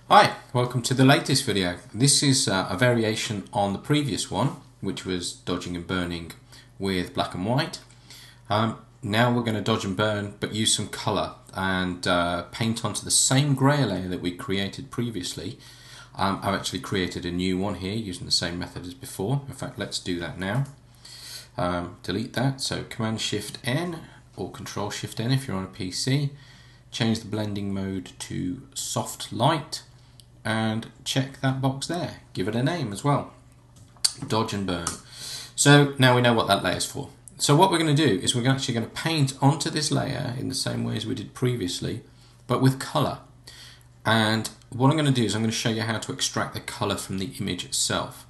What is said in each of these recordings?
Hi, welcome to the latest video. This is a variation on the previous one, which was dodging and burning with black and white. Now we're going to dodge and burn, but use some colour and paint onto the same grey layer that we created previously. I've actually created a new one here using the same method as before. In fact, let's do that now. Delete that, so Command-Shift-N or Control-Shift-N if you're on a PC. Change the blending mode to soft light and check that box there. Give it a name as well. Dodge and burn. So now we know what that layer's for. So what we're going to do is we're actually going to paint onto this layer in the same way as we did previously, but with colour. And what I'm going to do is I'm going to show you how to extract the colour from the image itself.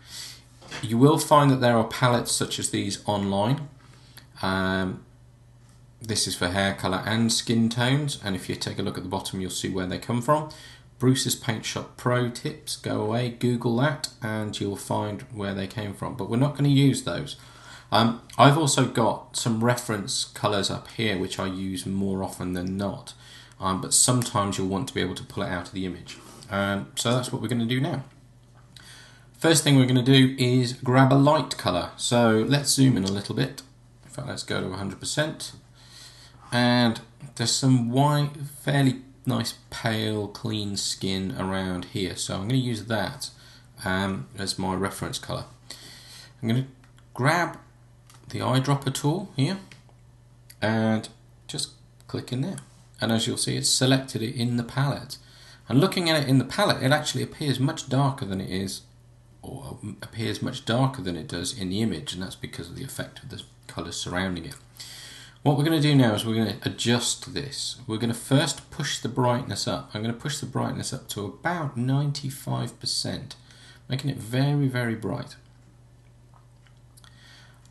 You will find that there are palettes such as these online. This is for hair colour and skin tones, and if you take a look at the bottom you'll see where they come from. Bruce's Paint Shop Pro tips, go away, Google that and you'll find where they came from, but we're not going to use those. I've also got some reference colours up here which I use more often than not, but sometimes you'll want to be able to pull it out of the image. So that's what we're going to do now. First thing we're going to do is grab a light colour, so let's zoom in a little bit. In fact, let's go to 100%, and there's some white, fairly nice pale clean skin around here, so I'm going to use that as my reference colour. I'm going to grab the eyedropper tool here and just click in there, and as you'll see it's selected it in the palette, and looking at it in the palette it actually appears much darker than it is, or appears much darker than it does in the image, and that's because of the effect of the colours surrounding it. What we're going to do now is we're going to adjust this. We're going to first push the brightness up. I'm going to push the brightness up to about 95%, making it very, very bright.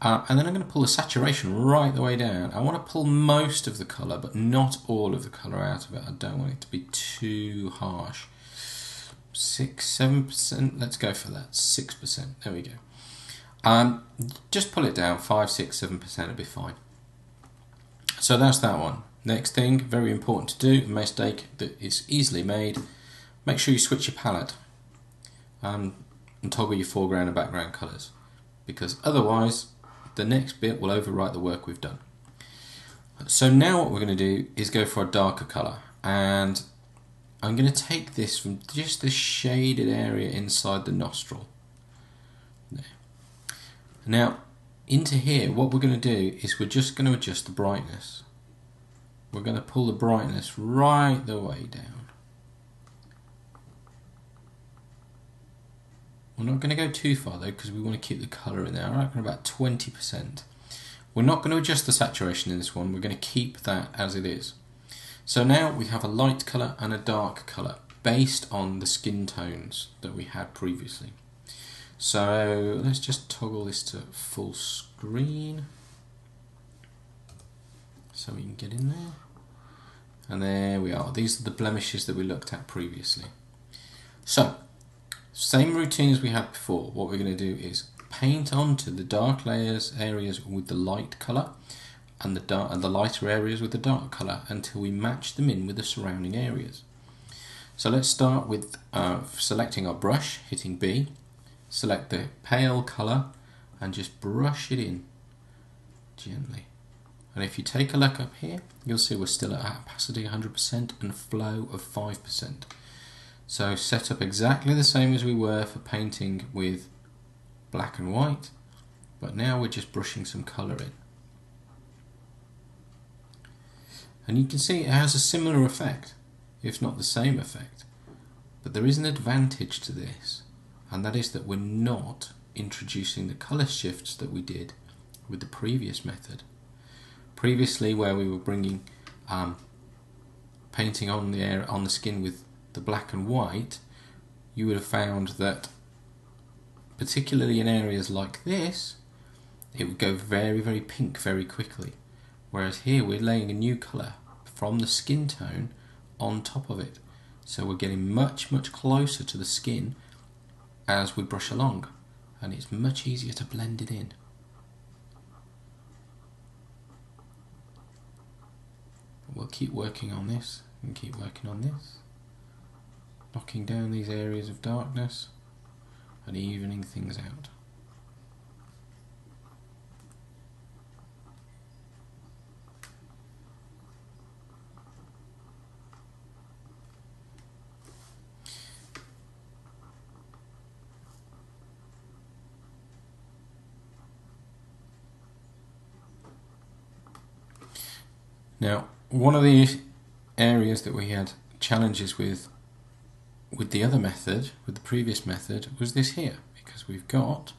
And then I'm going to pull the saturation right the way down. I want to pull most of the colour, but not all of the colour out of it. I don't want it to be too harsh. 6-7%, let's go for that, 6%, there we go. Just pull it down, 5-6-7% will be fine. So that's that one. Next thing, very important to do, a mistake that is easily made, make sure you switch your palette and toggle your foreground and background colours, because otherwise the next bit will overwrite the work we've done. So now what we're going to do is go for a darker colour, and I'm going to take this from just this shaded area inside the nostril. There. Now, into here, what we're going to do is we're just going to adjust the brightness. We're going to pull the brightness right the way down. We're not going to go too far though, because we want to keep the colour in there. I reckon about 20%. We're not going to adjust the saturation in this one. We're going to keep that as it is. So now we have a light colour and a dark colour based on the skin tones that we had previously. So let's just toggle this to full screen so we can get in there. And there we are. These are the blemishes that we looked at previously. So, same routine as we had before. What we're going to do is paint onto the dark areas with the light colour, and the lighter areas with the dark colour, until we match them in with the surrounding areas. So let's start with selecting our brush, hitting B, select the pale colour and just brush it in gently. And if you take a look up here, you'll see we're still at opacity 100% and flow of 5%. So set up exactly the same as we were for painting with black and white, but now we're just brushing some colour in. And you can see it has a similar effect, if not the same effect. But there is an advantage to this, and that is that we're not introducing the colour shifts that we did with the previous method. Previously, where we were bringing painting on the skin with the black and white, you would have found that, particularly in areas like this, it would go very, very pink very quickly. Whereas here we're laying a new colour from the skin tone on top of it. So we're getting much, much closer to the skin as we brush along, and it's much easier to blend it in. We'll keep working on this and keep working on this. knocking down these areas of darkness and evening things out. Now, one of the areas that we had challenges with the other method, with the previous method, was this here, because we've got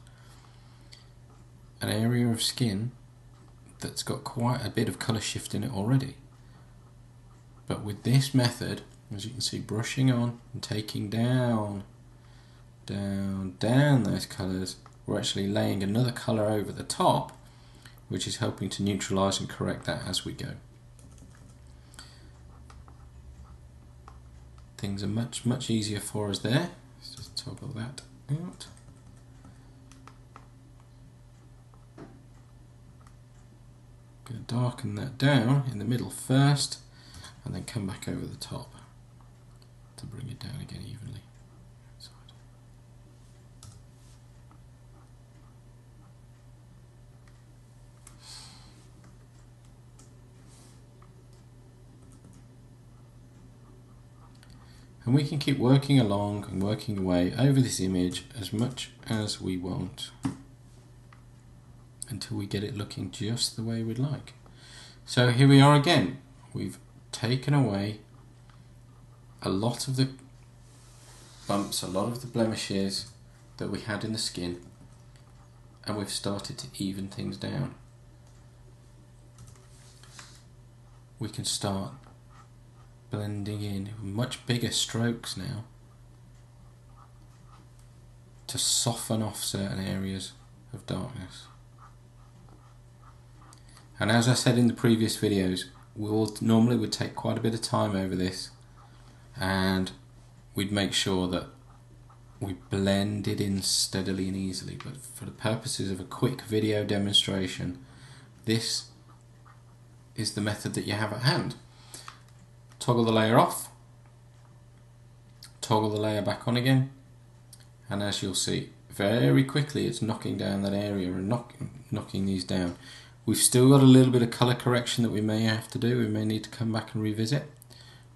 an area of skin that's got quite a bit of colour shift in it already. But with this method, as you can see, brushing on and taking down those colours, we're actually laying another colour over the top, which is helping to neutralise and correct that as we go. Things are much easier for us there. Let's just toggle that out. Going to darken that down in the middle first, and then come back over the top to bring it down again evenly. And we can keep working along and working away over this image as much as we want until we get it looking just the way we'd like. So here we are again. We've taken away a lot of the bumps, a lot of the blemishes that we had in the skin, and we've started to even things down. We can start blending in much bigger strokes now to soften off certain areas of darkness. And as I said in the previous videos, normally would take quite a bit of time over this, and we'd make sure that we blend it in steadily and easily. But for the purposes of a quick video demonstration, this is the method that you have at hand. Toggle the layer off, toggle the layer back on again, and as you'll see, very quickly it's knocking down that area and knocking these down. We've still got a little bit of colour correction that we may have to do, we may need to come back and revisit,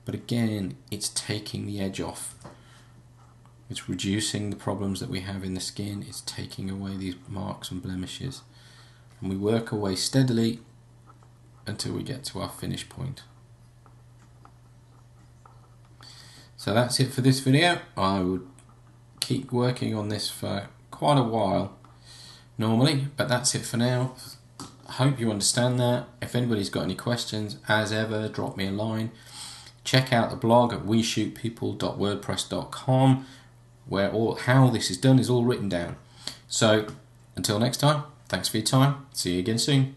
but again, it's taking the edge off. It's reducing the problems that we have in the skin, it's taking away these marks and blemishes, and we work away steadily until we get to our finish point. So that's it for this video. I would keep working on this for quite a while normally, but that's it for now. I hope you understand that. If anybody's got any questions, as ever, drop me a line. Check out the blog at weshootpeople.wordpress.com, where how this is done is all written down. So until next time, thanks for your time. See you again soon.